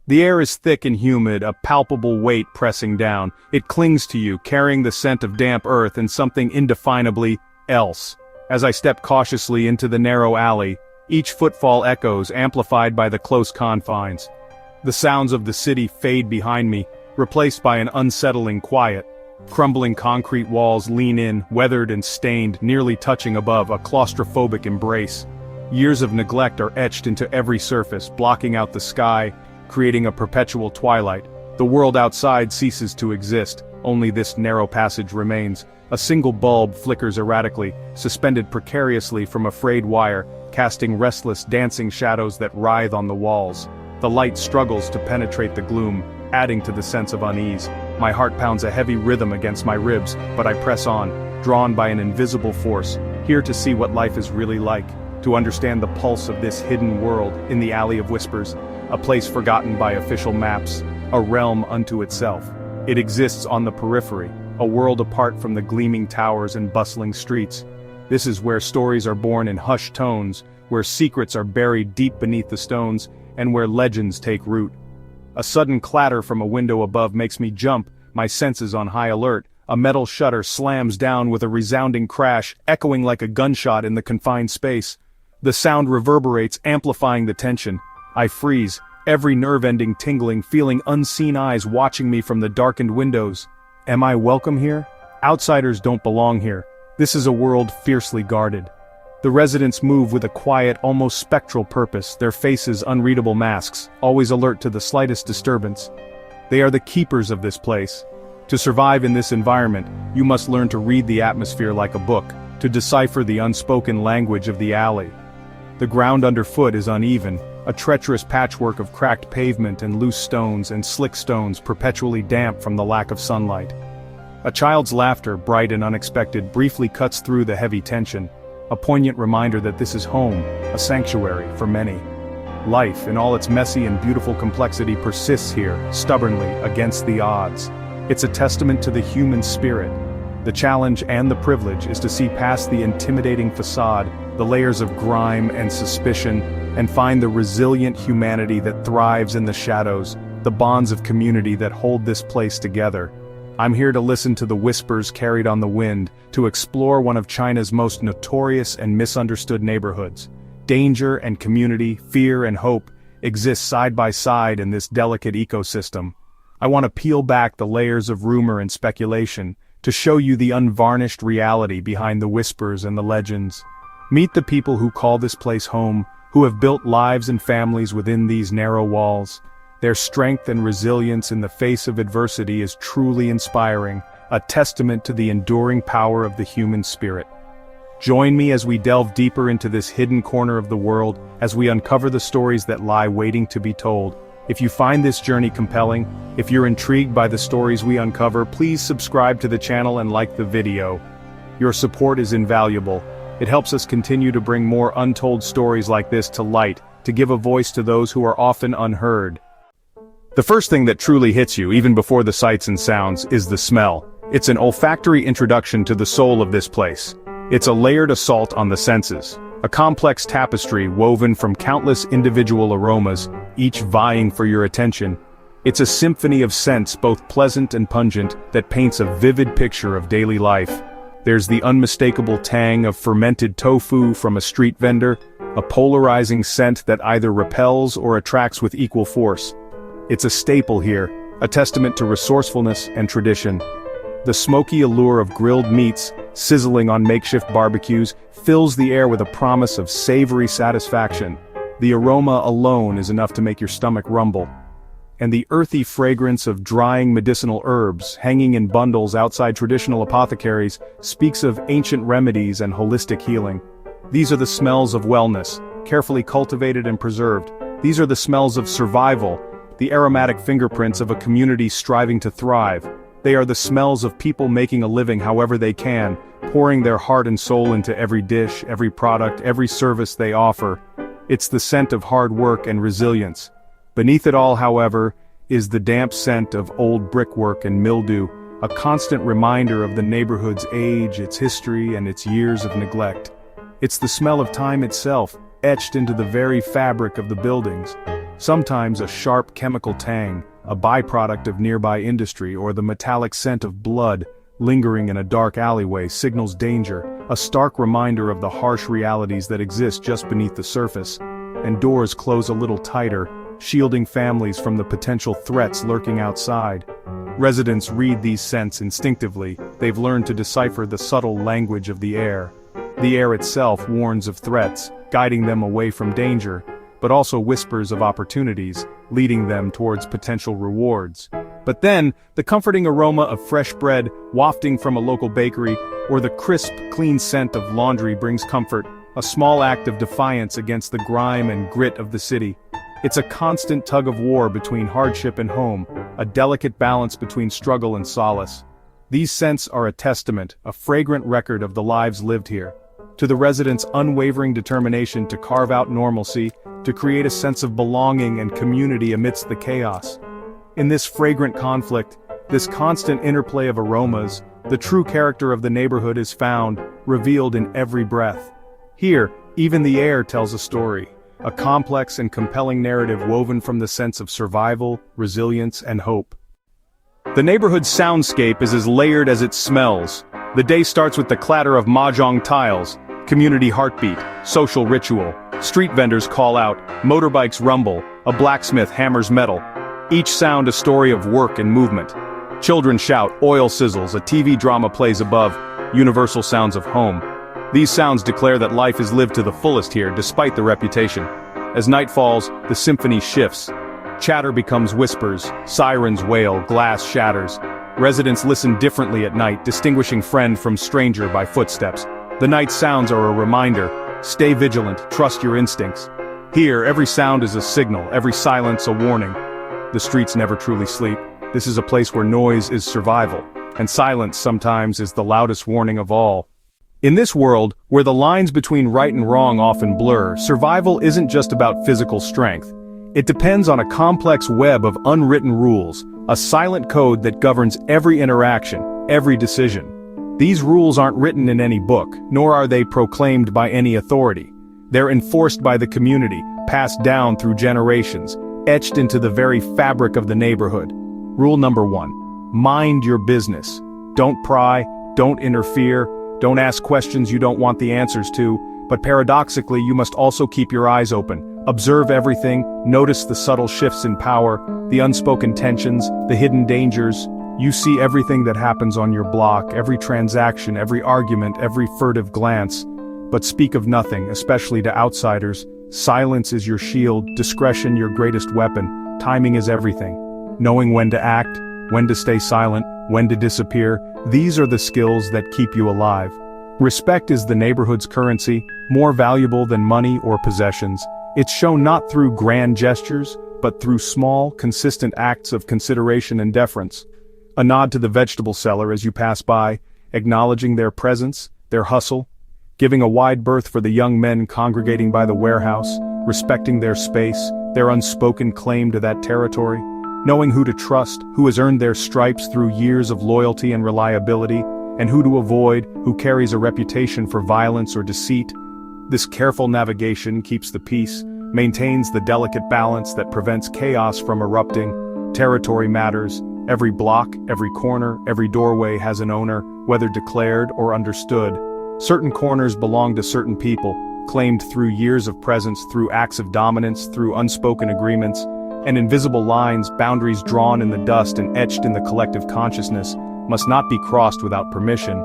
The air is thick and humid, a palpable weight pressing down. It clings to you, carrying the scent of damp earth and something indefinably else. As I step cautiously into the narrow alley, each footfall echoes, amplified by the close confines. The sounds of the city fade behind me, replaced by an unsettling quiet. Crumbling concrete walls lean in, weathered and stained, nearly touching above, a claustrophobic embrace. Years of neglect are etched into every surface, blocking out the sky, creating a perpetual twilight. The world outside ceases to exist, only this narrow passage remains. A single bulb flickers erratically, suspended precariously from a frayed wire, casting restless, dancing shadows that writhe on the walls. The light struggles to penetrate the gloom, adding to the sense of unease. My heart pounds a heavy rhythm against my ribs, but I press on, drawn by an invisible force, here to see what life is really like, to understand the pulse of this hidden world in the Alley of Whispers, a place forgotten by official maps, a realm unto itself. It exists on the periphery, a world apart from the gleaming towers and bustling streets. This is where stories are born in hushed tones, where secrets are buried deep beneath the stones, and where legends take root. A sudden clatter from a window above makes me jump, my senses on high alert. A metal shutter slams down with a resounding crash, echoing like a gunshot in the confined space. The sound reverberates, amplifying the tension. I freeze, every nerve ending tingling, feeling unseen eyes watching me from the darkened windows. Am I welcome here? Outsiders don't belong here. This is a world fiercely guarded. The residents move with a quiet, almost spectral purpose, their faces unreadable masks, always alert to the slightest disturbance. They are the keepers of this place. To survive in this environment, you must learn to read the atmosphere like a book, to decipher the unspoken language of the alley. The ground underfoot is uneven, a treacherous patchwork of cracked pavement and loose stones and slick stones perpetually damp from the lack of sunlight. A child's laughter, bright and unexpected, briefly cuts through the heavy tension, a poignant reminder that this is home, a sanctuary for many. Life, in all its messy and beautiful complexity, persists here, stubbornly, against the odds. It's a testament to the human spirit. The challenge and the privilege is to see past the intimidating facade, the layers of grime and suspicion, and find the resilient humanity that thrives in the shadows, the bonds of community that hold this place together. I'm here to listen to the whispers carried on the wind, to explore one of China's most notorious and misunderstood neighborhoods. Danger and community, fear and hope, exist side by side in this delicate ecosystem. I want to peel back the layers of rumor and speculation, to show you the unvarnished reality behind the whispers and the legends. Meet the people who call this place home, who have built lives and families within these narrow walls. Their strength and resilience in the face of adversity is truly inspiring, a testament to the enduring power of the human spirit. Join me as we delve deeper into this hidden corner of the world, as we uncover the stories that lie waiting to be told. If you find this journey compelling, if you're intrigued by the stories we uncover, please subscribe to the channel and like the video. Your support is invaluable. It helps us continue to bring more untold stories like this to light, to give a voice to those who are often unheard. The first thing that truly hits you, even before the sights and sounds, is the smell. It's an olfactory introduction to the soul of this place. It's a layered assault on the senses, a complex tapestry woven from countless individual aromas, each vying for your attention. It's a symphony of scents, both pleasant and pungent, that paints a vivid picture of daily life. There's the unmistakable tang of fermented tofu from a street vendor, a polarizing scent that either repels or attracts with equal force. It's a staple here, a testament to resourcefulness and tradition. The smoky allure of grilled meats, sizzling on makeshift barbecues, fills the air with a promise of savory satisfaction. The aroma alone is enough to make your stomach rumble. And the earthy fragrance of drying medicinal herbs, hanging in bundles outside traditional apothecaries, speaks of ancient remedies and holistic healing. These are the smells of wellness, carefully cultivated and preserved. These are the smells of survival, the aromatic fingerprints of a community striving to thrive. They are the smells of people making a living however they can, pouring their heart and soul into every dish, every product, every service they offer. It's the scent of hard work and resilience. Beneath it all, however, is the damp scent of old brickwork and mildew, a constant reminder of the neighborhood's age, its history, and its years of neglect. It's the smell of time itself, etched into the very fabric of the buildings. Sometimes a sharp chemical tang, a byproduct of nearby industry, or the metallic scent of blood, lingering in a dark alleyway signals danger, a stark reminder of the harsh realities that exist just beneath the surface. And doors close a little tighter, shielding families from the potential threats lurking outside. Residents read these scents instinctively. They've learned to decipher the subtle language of the air. The air itself warns of threats, guiding them away from danger, but also whispers of opportunities, leading them towards potential rewards. But then, the comforting aroma of fresh bread wafting from a local bakery, or the crisp, clean scent of laundry brings comfort, a small act of defiance against the grime and grit of the city. It's a constant tug-of-war between hardship and home, a delicate balance between struggle and solace. These scents are a testament, a fragrant record of the lives lived here. To the residents' unwavering determination to carve out normalcy, to create a sense of belonging and community amidst the chaos. In this fragrant conflict, this constant interplay of aromas, the true character of the neighborhood is found, revealed in every breath. Here, even the air tells a story, a complex and compelling narrative woven from the sense of survival, resilience, and hope. The neighborhood's soundscape is as layered as it smells. The day starts with the clatter of mahjong tiles, community heartbeat, social ritual. Street vendors call out, motorbikes rumble, a blacksmith hammers metal. Each sound a story of work and movement. Children shout, oil sizzles, a TV drama plays above, universal sounds of home. These sounds declare that life is lived to the fullest here despite the reputation. As night falls, the symphony shifts. Chatter becomes whispers, sirens wail, glass shatters. Residents listen differently at night, distinguishing friend from stranger by footsteps. The night sounds are a reminder. Stay vigilant, trust your instincts. Here, every sound is a signal, every silence a warning. The streets never truly sleep. This is a place where noise is survival, and silence sometimes is the loudest warning of all. In this world, where the lines between right and wrong often blur, survival isn't just about physical strength. It depends on a complex web of unwritten rules, a silent code that governs every interaction, every decision. These rules aren't written in any book, nor are they proclaimed by any authority. They're enforced by the community, passed down through generations, etched into the very fabric of the neighborhood. Rule number 1. Mind your business. Don't pry, don't interfere, don't ask questions you don't want the answers to, but paradoxically you must also keep your eyes open. Observe everything, notice the subtle shifts in power, the unspoken tensions, the hidden dangers. You see everything that happens on your block, every transaction, every argument, every furtive glance. But speak of nothing, especially to outsiders. Silence is your shield, discretion your greatest weapon, timing is everything. Knowing when to act, when to stay silent, when to disappear, these are the skills that keep you alive. Respect is the neighborhood's currency, more valuable than money or possessions. It's shown not through grand gestures, but through small, consistent acts of consideration and deference. A nod to the vegetable seller as you pass by, acknowledging their presence, their hustle, giving a wide berth for the young men congregating by the warehouse, respecting their space, their unspoken claim to that territory, knowing who to trust, who has earned their stripes through years of loyalty and reliability, and who to avoid, who carries a reputation for violence or deceit. This careful navigation keeps the peace, maintains the delicate balance that prevents chaos from erupting. Territory matters. Every block, every corner, every doorway has an owner, whether declared or understood. Certain corners belong to certain people, claimed through years of presence, through acts of dominance, through unspoken agreements, and invisible lines, boundaries drawn in the dust and etched in the collective consciousness, must not be crossed without permission.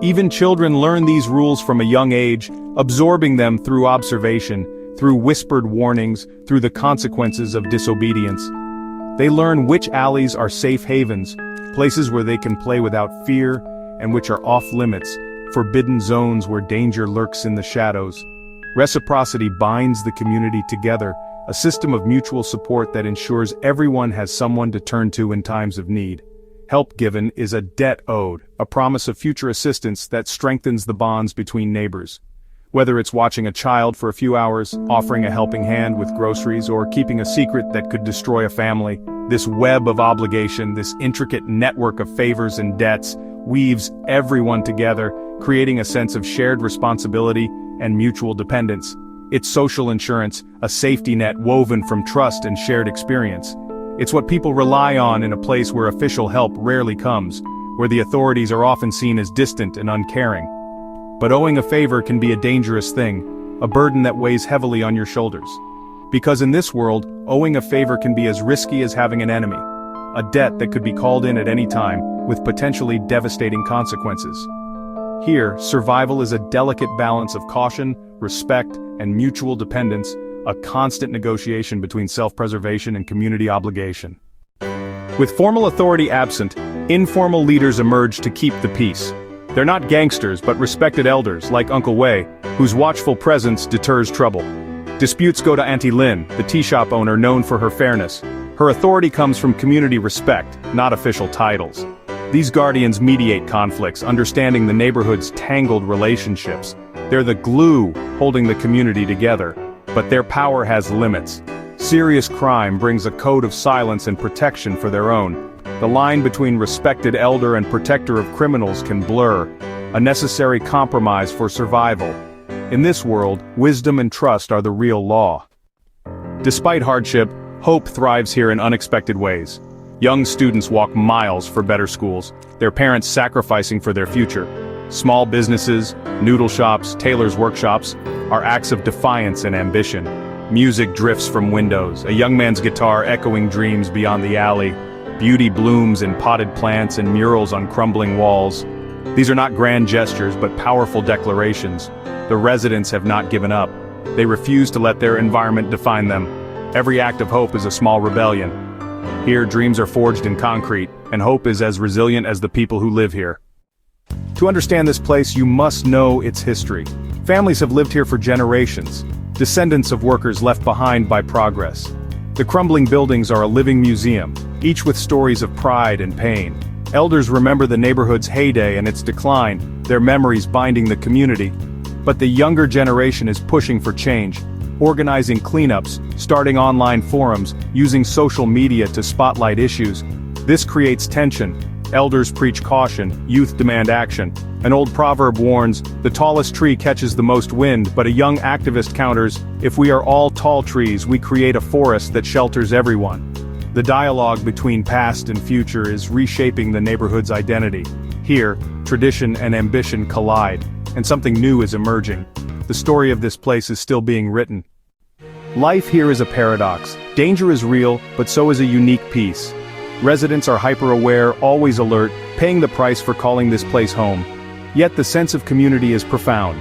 Even children learn these rules from a young age, absorbing them through observation, through whispered warnings, through the consequences of disobedience. They learn which alleys are safe havens, places where they can play without fear, and which are off-limits, forbidden zones where danger lurks in the shadows. Reciprocity binds the community together, a system of mutual support that ensures everyone has someone to turn to in times of need. Help given is a debt owed, a promise of future assistance that strengthens the bonds between neighbors. Whether it's watching a child for a few hours, offering a helping hand with groceries, or keeping a secret that could destroy a family, this web of obligation, this intricate network of favors and debts, weaves everyone together, creating a sense of shared responsibility and mutual dependence. It's social insurance, a safety net woven from trust and shared experience. It's what people rely on in a place where official help rarely comes, where the authorities are often seen as distant and uncaring. But owing a favor can be a dangerous thing, a burden that weighs heavily on your shoulders. Because in this world, owing a favor can be as risky as having an enemy, a debt that could be called in at any time, with potentially devastating consequences. Here, survival is a delicate balance of caution, respect, and mutual dependence, a constant negotiation between self-preservation and community obligation. With formal authority absent, informal leaders emerge to keep the peace. They're not gangsters but respected elders, like Uncle Wei, whose watchful presence deters trouble. Disputes go to Auntie Lin, the tea shop owner known for her fairness. Her authority comes from community respect, not official titles. These guardians mediate conflicts, understanding the neighborhood's tangled relationships. They're the glue holding the community together, but their power has limits. Serious crime brings a code of silence and protection for their own. The line between respected elder and protector of criminals can blur, a necessary compromise for survival. In this world, wisdom and trust are the real law. Despite hardship, hope thrives here in unexpected ways. Young students walk miles for better schools, their parents sacrificing for their future. Small businesses, noodle shops, tailors' workshops are acts of defiance and ambition. Music drifts from windows, a young man's guitar echoing dreams beyond the alley. Beauty blooms in potted plants and murals on crumbling walls. These are not grand gestures but powerful declarations. The residents have not given up. They refuse to let their environment define them. Every act of hope is a small rebellion. Here, dreams are forged in concrete, and hope is as resilient as the people who live here. To understand this place, you must know its history. Families have lived here for generations, descendants of workers left behind by progress. The crumbling buildings are a living museum, each with stories of pride and pain. Elders remember the neighborhood's heyday and its decline, their memories binding the community. But the younger generation is pushing for change, organizing cleanups, starting online forums, using social media to spotlight issues. This creates tension. Elders preach caution, youth demand action. An old proverb warns, the tallest tree catches the most wind, but a young activist counters, if we are all tall trees, we create a forest that shelters everyone. The dialogue between past and future is reshaping the neighborhood's identity. Here, tradition and ambition collide, and something new is emerging. The story of this place is still being written. Life here is a paradox. Danger is real, but so is a unique peace. Residents are hyper-aware, always alert, paying the price for calling this place home. Yet the sense of community is profound.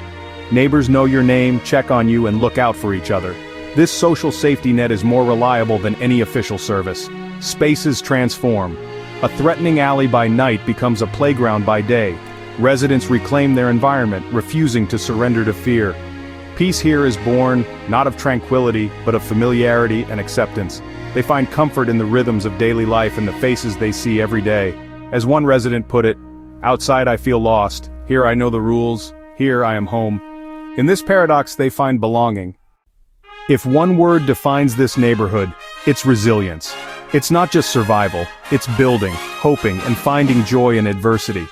Neighbors know your name, check on you, and look out for each other. This social safety net is more reliable than any official service. Spaces transform. A threatening alley by night becomes a playground by day. Residents reclaim their environment, refusing to surrender to fear. Peace here is born, not of tranquility, but of familiarity and acceptance. They find comfort in the rhythms of daily life and the faces they see every day. As one resident put it, outside I feel lost, here I know the rules, here I am home. In this paradox they find belonging. If one word defines this neighborhood, it's resilience. It's not just survival, it's building, hoping, and finding joy in adversity.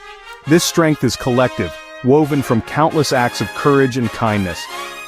This strength is collective, woven from countless acts of courage and kindness.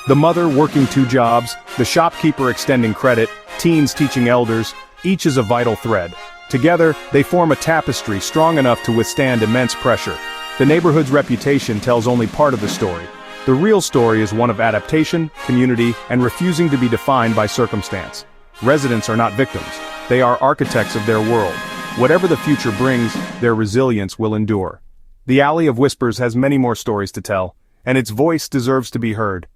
The mother working 2 jobs, the shopkeeper extending credit, teens teaching elders, each is a vital thread. Together, they form a tapestry strong enough to withstand immense pressure. The neighborhood's reputation tells only part of the story. The real story is one of adaptation, community, and refusing to be defined by circumstance. Residents are not victims. They are architects of their world. Whatever the future brings, their resilience will endure. The Alley of Whispers has many more stories to tell, and its voice deserves to be heard.